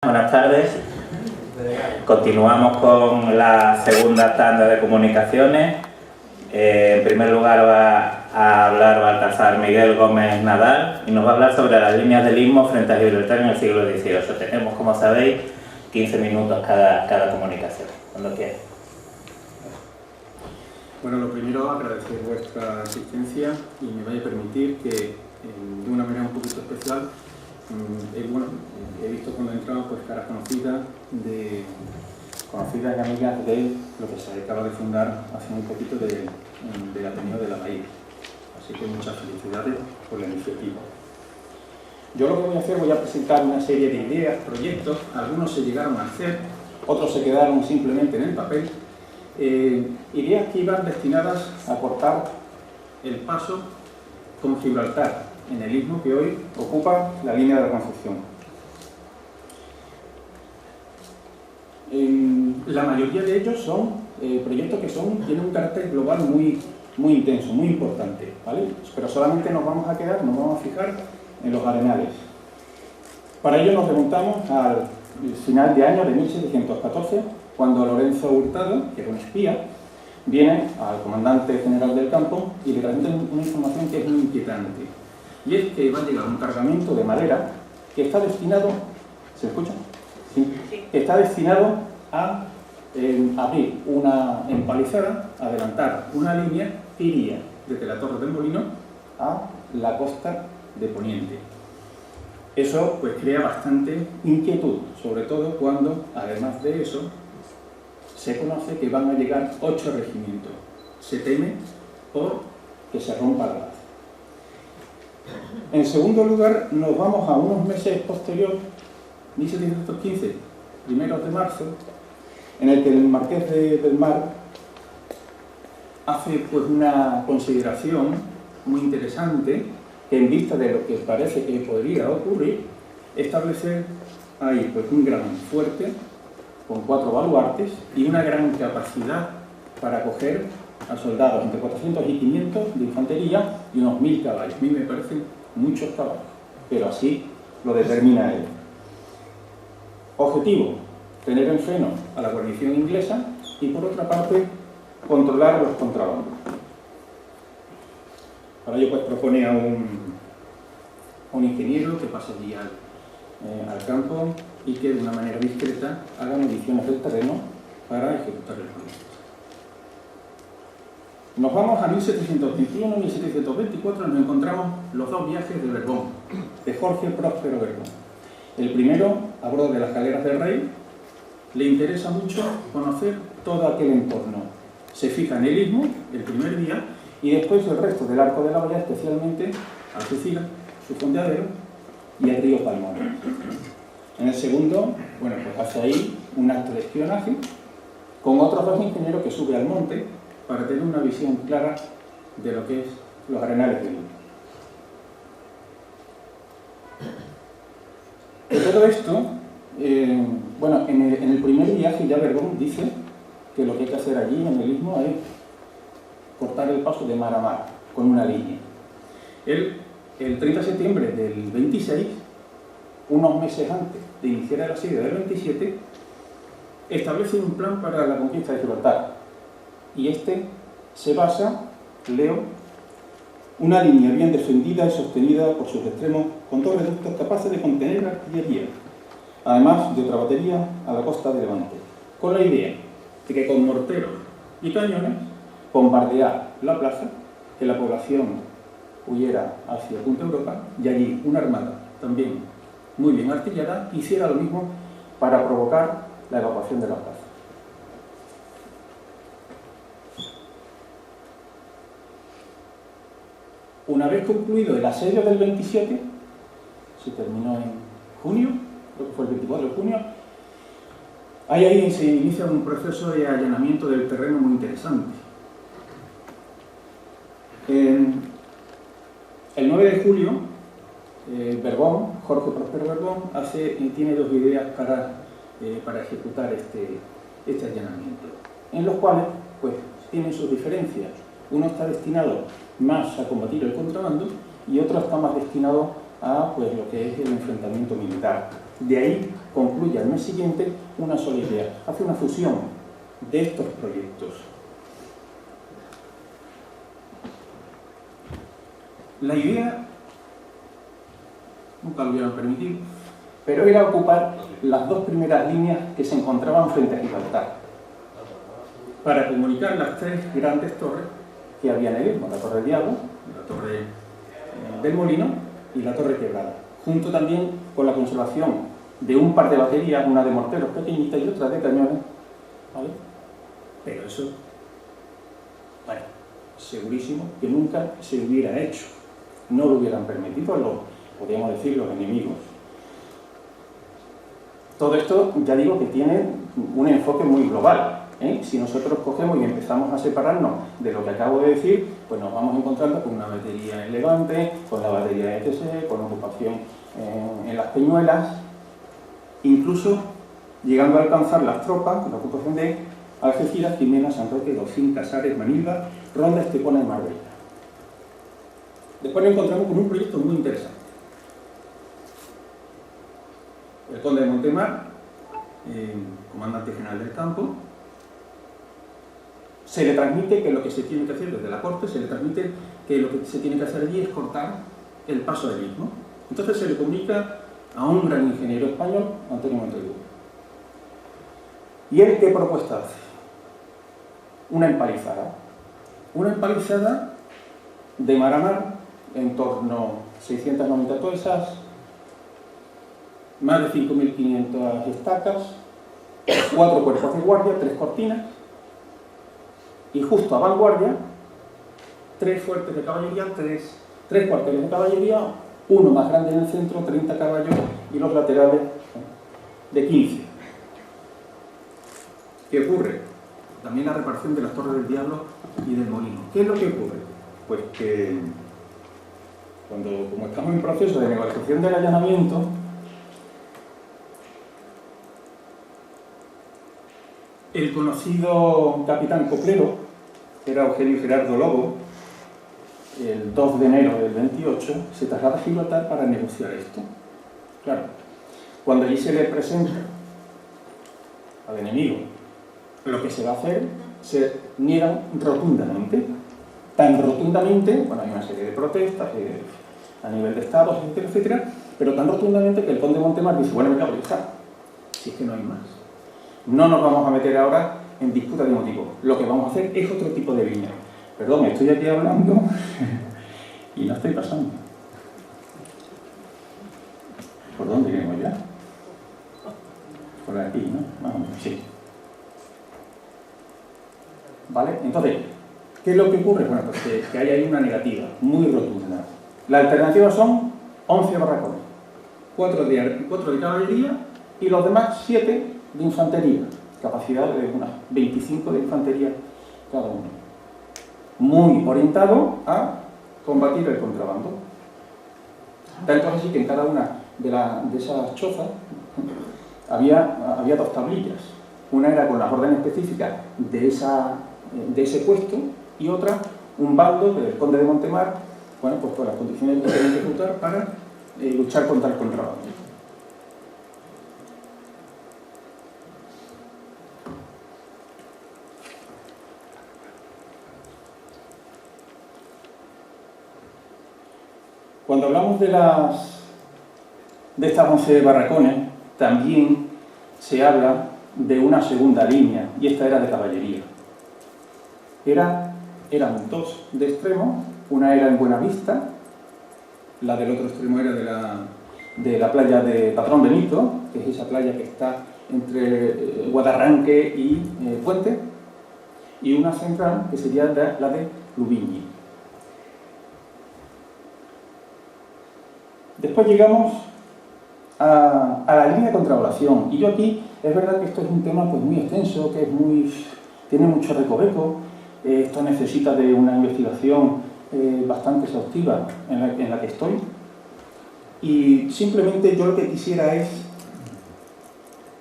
Buenas tardes. Continuamos con la segunda tanda de comunicaciones. En primer lugar va a hablar Baltasar Miguel Gómez Nadal y nos va a hablar sobre las líneas del istmo frente a Gibraltar en el siglo XVIII. Tenemos, como sabéis, 15 minutos cada comunicación. Cuando quieras. Bueno, lo primero, agradecer vuestra asistencia y me vaya a permitir que, de una manera un poquito especial, he visto cuando he entrado pues, caras conocidas y amigas de lo que se acaba de fundar hace muy poquito del Ateneo de la Bahía. Así que muchas felicidades por la iniciativa. Yo lo que voy a hacer, voy a presentar una serie de ideas, proyectos, algunos se llegaron a hacer, otros se quedaron simplemente en el papel. Ideas que iban destinadas a cortar el paso con Gibraltar en el istmo que hoy ocupa la línea de la Concepción. La mayoría de ellos son proyectos que tienen un carácter global muy intenso, muy importante, ¿vale? Pero solamente nos vamos a fijar en los arenales. Para ello nos remontamos al final de año de 1714, cuando Lorenzo Hurtado, que era un espía, viene al comandante general del campo y le transmite una información que es muy inquietante. Y es que va a llegar un cargamento de madera que está destinado, ¿se escucha? Sí. Que está destinado a abrir una empalizada, adelantar una línea que iría desde la Torre del Molino a la costa de Poniente. Eso pues crea bastante inquietud, sobre todo cuando, además de eso, se conoce que van a llegar 8 regimientos. Se teme por que se rompa la base. En segundo lugar, nos vamos a unos meses posterior, 1715, primeros de marzo, en el que el Marqués del Mar hace pues una consideración muy interesante que, en vista de lo que parece que podría ocurrir, establecer ahí pues un gran fuerte con 4 baluartes y una gran capacidad para acoger a soldados entre 400 y 500 de infantería y unos 1000 caballos. A mí me parecen muchos caballos, pero así lo determina él. Objetivo: tener en freno a la guarnición inglesa y, por otra parte, controlar los contrabandos. Para ello pues propone a un ingeniero que pase allí al campo y que de una manera discreta haga mediciones del terreno para ejecutar el proyecto. Nos vamos a 1721, 1724, nos encontramos los 2 viajes de Borbón, de Jorge Próspero Borbón. El primero, a bordo de las galeras del rey, le interesa mucho conocer todo aquel entorno. Se fija en el istmo el primer día y después el resto del arco de la Hoya, especialmente Algeciras, su fondeadero y el río Palmón. En el segundo, bueno, pues hace ahí un acto de espionaje con otros 2 ingenieros que sube al monte para tener una visión clara de lo que es los arenales del istmo. De todo esto, bueno, en el primer viaje ya Borbón dice que lo que hay que hacer allí en el istmo es cortar el paso de mar a mar con una línea. Él, el 30 de septiembre del 26, unos meses antes de iniciar el asedio del 27, establece un plan para la conquista de Gibraltar. Y este se basa, leo, una línea bien defendida y sostenida por sus extremos con 2 reductos capaces de contener artillería, además de otra batería a la costa de Levante, con la idea de que con morteros y cañones bombardear la plaza, que la población huyera hacia Punta Europa y allí una armada también muy bien artillada hiciera lo mismo para provocar la evacuación de la plaza. Una vez concluido el asedio del 27, se terminó en junio, creo que fue el 24 de junio, ahí se inicia un proceso de allanamiento del terreno muy interesante. El 9 de julio, Jorge Próspero Borbón, tiene 2 ideas para ejecutar este allanamiento, en los cuales pues, tienen sus diferencias. Uno está destinado más a combatir el contrabando y otro está más destinado a pues, lo que es el enfrentamiento militar. De ahí concluye al mes siguiente una sola idea. Hace una fusión de estos proyectos. La idea, nunca lo hubieran permitido, pero era ocupar las dos primeras líneas que se encontraban frente a Gibraltar, para comunicar las tres grandes torres que había en el Istmo, la Torre del Diablo, la Torre del Molino y la Torre Quebrada, junto también con la conservación de un par de baterías, una de morteros pequeñitas y otra de cañones, ¿vale? Pero eso, bueno, segurísimo que nunca se hubiera hecho, no lo hubieran permitido, podríamos decir, los enemigos. Todo esto, ya digo, que tiene un enfoque muy global, ¿eh? Si nosotros cogemos y empezamos a separarnos de lo que acabo de decir, pues nos vamos encontrando con una batería en Levante, con la batería de TSE, con ocupación en las Peñuelas, incluso llegando a alcanzar las tropas, la ocupación de Algeciras, Jimena, San Roque, Docín, Casares, Manilva, Ronda, Estepona y Marbella. Después nos encontramos con un proyecto muy interesante. El conde de Montemar, comandante general del campo, se le transmite que lo que se tiene que hacer desde la corte, se le transmite que lo que se tiene que hacer allí es cortar el paso del Istmo. Entonces se le comunica a un gran ingeniero español, Antonio Montevideo. ¿Y él qué propuesta hace? Una empalizada. Una empalizada de mar a mar, en torno a 690 toesas, más de 5.500 estacas, 4 cuerpos de guardia, 3 cortinas, y justo a vanguardia, 3 fuertes de caballería, 3 cuarteles de caballería, uno más grande en el centro, 30 caballos, y los laterales de 15. ¿Qué ocurre? También la reparación de las Torres del Diablo y del Molino. ¿Qué es lo que ocurre? Pues que como estamos en proceso de negociación del allanamiento, el conocido capitán coplero, que era Eugenio Gerardo Lobo, el 2 de enero del 28, se traslada a Gibraltar para negociar esto. Claro, cuando allí se le presenta al enemigo lo que se va a hacer, se niegan rotundamente. Tan rotundamente, bueno, hay una serie de protestas a nivel de estados, etcétera, etcétera, pero tan rotundamente que el conde de Montemar dice, bueno, me cago en esta, si es que no hay más. No nos vamos a meter ahora en disputa de motivo. Lo que vamos a hacer es otro tipo de línea. Perdón, estoy aquí hablando y no estoy pasando. ¿Por dónde queremos ya? Por aquí, ¿no? Más o menos, sí. ¿Vale? Entonces, ¿qué es lo que ocurre? Bueno, pues que hay ahí una negativa muy rotunda. La alternativa son 11 barracones. 4 de caballería y los demás 7 de infantería. Capacidad de unas 25 de infantería cada uno. Muy orientado a combatir el contrabando. Tanto así que en cada una de esas chozas había 2 tablillas. Una era con las órdenes específicas de ese puesto y otra, un bando del conde de Montemar, bueno, pues con las condiciones que tienen que ejecutar para luchar contra el contrabando. Cuando hablamos de estas 11 barracones, también se habla de una segunda línea, y esta era de caballería. Eran 2 de extremo, una era en Buenavista, la del otro extremo era de la playa de Patrón Benito, que es esa playa que está entre Guadarranque y Puente, y una central que sería la de Lubigny. Después llegamos a la línea de contravolación, y yo aquí, es verdad que esto es un tema pues muy extenso, que tiene mucho recoveco, esto necesita de una investigación bastante exhaustiva en la que estoy, y simplemente yo lo que quisiera es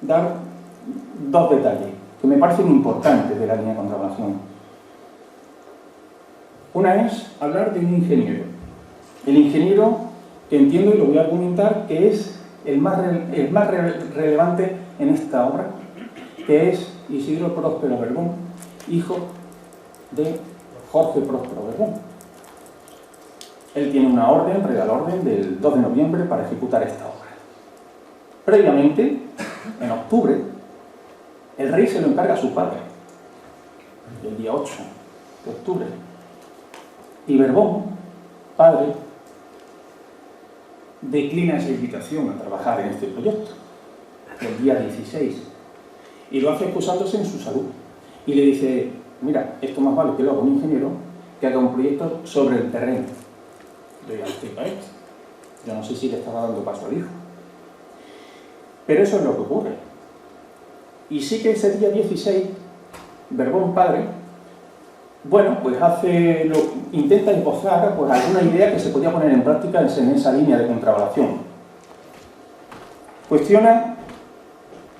dar 2 detalles que me parecen importantes de la línea de contravolación. Una es hablar de un ingeniero. El ingeniero, que entiendo y lo voy a argumentar, que es el más relevante en esta obra, que es Isidro Próspero Berbón, hijo de Jorge Próspero Berbón. Él tiene una orden, real orden, del 2 de noviembre para ejecutar esta obra. Previamente, en octubre, el rey se lo encarga a su padre, el día 8 de octubre. Y Berbón, padre, declina esa invitación a trabajar en este proyecto, el día 16, y lo hace excusándose en su salud. Y le dice, mira, esto más vale que lo haga un ingeniero que haga un proyecto sobre el terreno. Yo ya estoy para esto. Yo no sé si le estaba dando paso al hijo. Pero eso es lo que ocurre. Y sí que ese día 16, Berbón padre, bueno, pues intenta esbozar pues, alguna idea que se podía poner en práctica en esa línea de contravalación.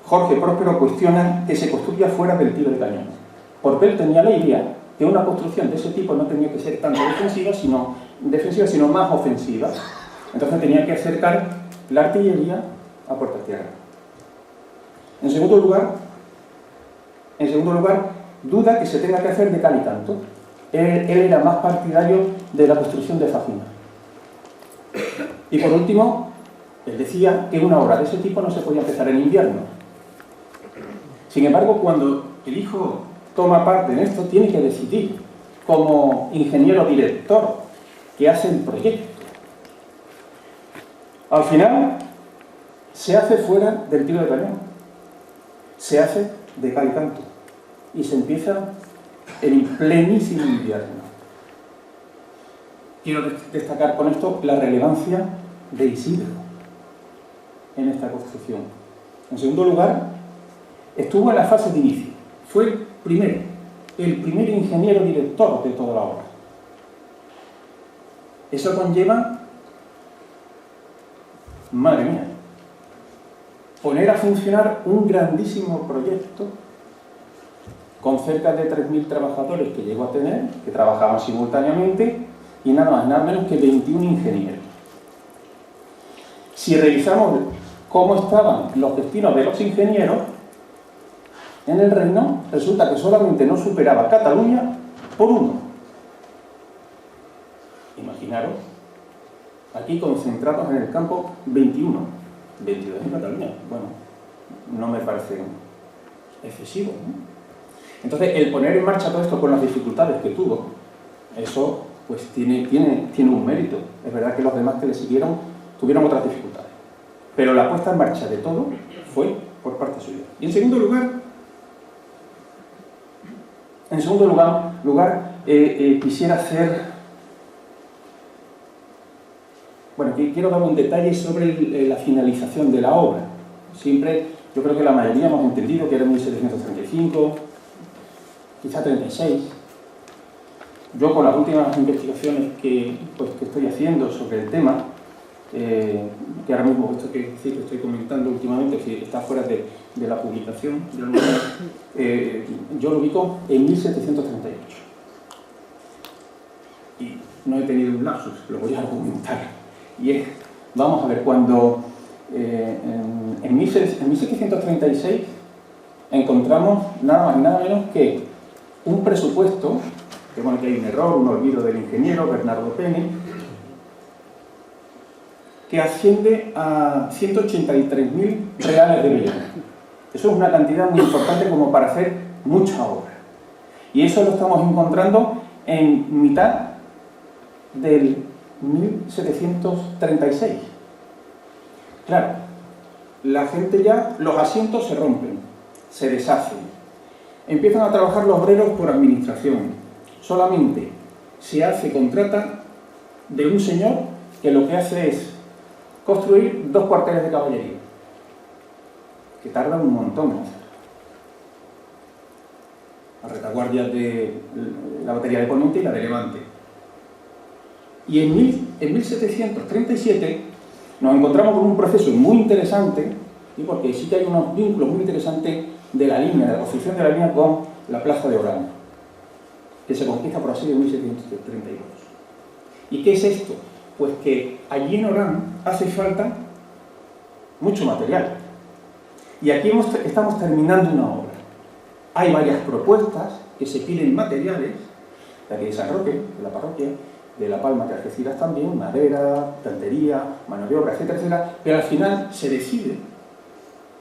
Jorge Próspero cuestiona que se construya fuera del tiro de cañón, porque él tenía la idea que una construcción de ese tipo no tenía que ser tanto defensiva, sino más ofensiva. Entonces tenía que acercar la artillería a puerta tierra. En segundo lugar, duda que se tenga que hacer de cal y canto. Él era más partidario de la construcción de fajina. Y por último, él decía que una obra de ese tipo no se podía empezar en invierno. Sin embargo, cuando el hijo toma parte en esto, tiene que decidir, como ingeniero director, que hace el proyecto. Al final, se hace fuera del tiro de cañón. Se hace de cal y canto. Y se empieza en plenísimo invierno. Quiero destacar con esto la relevancia de Isidro en esta construcción. En segundo lugar, estuvo en la fase de inicio. Fue el primer ingeniero director de toda la obra. Eso conlleva, madre mía, poner a funcionar un grandísimo proyecto con cerca de 3.000 trabajadores que llegó a tener, que trabajaban simultáneamente, y nada más, nada menos que 21 ingenieros. Si revisamos cómo estaban los destinos de los ingenieros en el reino, resulta que solamente no superaba Cataluña por uno. Imaginaros, aquí concentrados en el campo 21, 22 en Cataluña. Bueno, no me parece excesivo, ¿no? Entonces, el poner en marcha todo esto con las dificultades que tuvo, eso pues tiene un mérito. Es verdad que los demás que le siguieron tuvieron otras dificultades. Pero la puesta en marcha de todo fue por parte suya. Y en segundo lugar, quisiera hacer... Bueno, quiero dar un detalle sobre la finalización de la obra. Siempre, yo creo que la mayoría hemos entendido que era 1735, quizá 36. Yo con las últimas investigaciones que estoy haciendo sobre el tema, que ahora mismo esto que estoy comentando últimamente, que está fuera de la publicación, yo lo ubico en 1738. Y no he tenido un lapsus, lo voy a argumentar. Y es, vamos a ver, cuando en 1736 encontramos nada más y nada menos que un presupuesto, que bueno, que hay un error, un olvido del ingeniero Bernardo Penny, que asciende a 183.000 reales de millones. Eso es una cantidad muy importante como para hacer mucha obra. Y eso lo estamos encontrando en mitad del 1736. Claro, la gente ya, los asientos se rompen, se deshacen. Empiezan a trabajar los obreros por administración. Solamente se contrata de un señor que lo que hace es construir 2 cuarteles de caballería, que tardan un montón en hacer. La retaguardia de la batería de Poniente y la de Levante. Y en 1737 nos encontramos con un proceso muy interesante, ¿sí? Porque sí que hay unos vínculos muy interesantes de la construcción de la línea con la plaza de Orán, que se conquista por así de 1732. ¿Y qué es esto? Pues que allí en Orán hace falta mucho material. Y aquí estamos terminando una obra. Hay varias propuestas que se piden materiales, de aquí de San Roque, de la parroquia, de La Palma, de Algeciras también, madera, cantería, mano de obra, etcétera, etcétera, pero al final se decide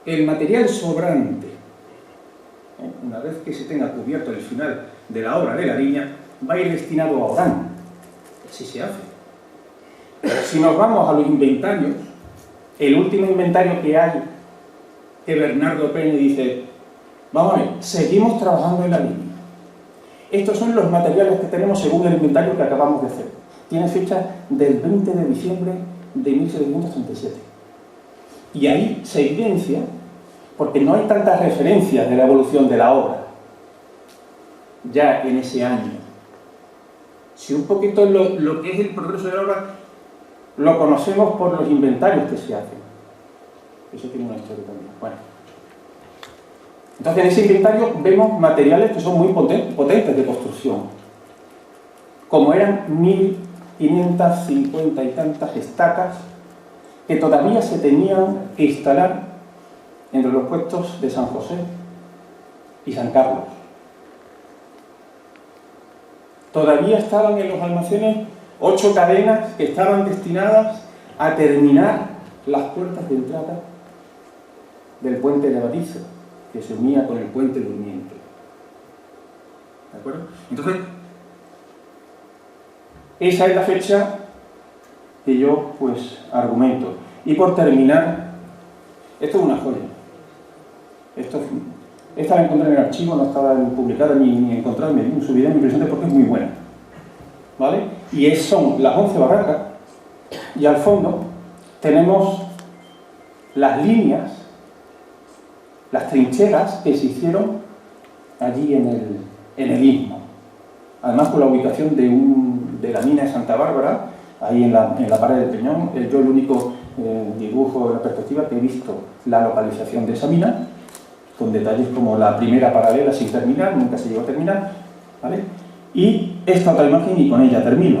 el material sobrante, una vez que se tenga cubierto el final de la obra de la viña, va a ir destinado a Orán. Así se hace. Si nos vamos a los inventarios, el último inventario que hay, que Bernardo Peña dice, vamos a ver, seguimos trabajando en la línea. Estos son los materiales que tenemos según el inventario que acabamos de hacer. Tiene fecha del 20 de diciembre de 1737. Y ahí se evidencia, porque no hay tantas referencias de la evolución de la obra, ya en ese año. Si un poquito lo que es el progreso de la obra lo conocemos por los inventarios que se hacen. Eso tiene una historia también. Bueno. Entonces en ese inventario vemos materiales que son muy potentes de construcción. Como eran 1550 y tantas estacas que todavía se tenían que instalar entre los puestos de San José y San Carlos. Todavía estaban en los almacenes 8 cadenas que estaban destinadas a terminar las puertas de entrada del puente levadizo, que se unía con el puente durmiente. ¿De acuerdo? Entonces, esa es la fecha que yo, pues, argumento. Y por terminar, esto es una joya. Esta la encontré en el archivo, no estaba publicada ni encontrada, me subiré mi impresión porque es muy buena. ¿Vale? Y son las 11 barracas, y al fondo tenemos las líneas, las trincheras que se hicieron allí en el istmo. Además, con la ubicación de la mina de Santa Bárbara, ahí en la pared del Peñón, yo el único dibujo de la perspectiva que he visto la localización de esa mina, con detalles como la primera paralela sin terminar, nunca se llegó a terminar, ¿vale? Y esta otra imagen, y con ella termino.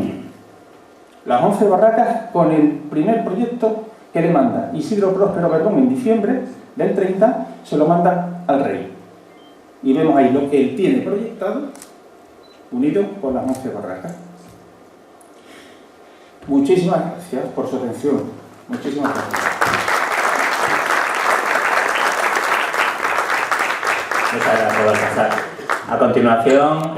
Las 11 barracas con el primer proyecto que le manda Isidro Próspero Verdón en diciembre del 30, se lo manda al rey. Y vemos ahí lo que él tiene proyectado, unido con las 11 barracas. Muchísimas gracias por su atención. Muchísimas gracias. Muchas gracias, Baltasar. A continuación,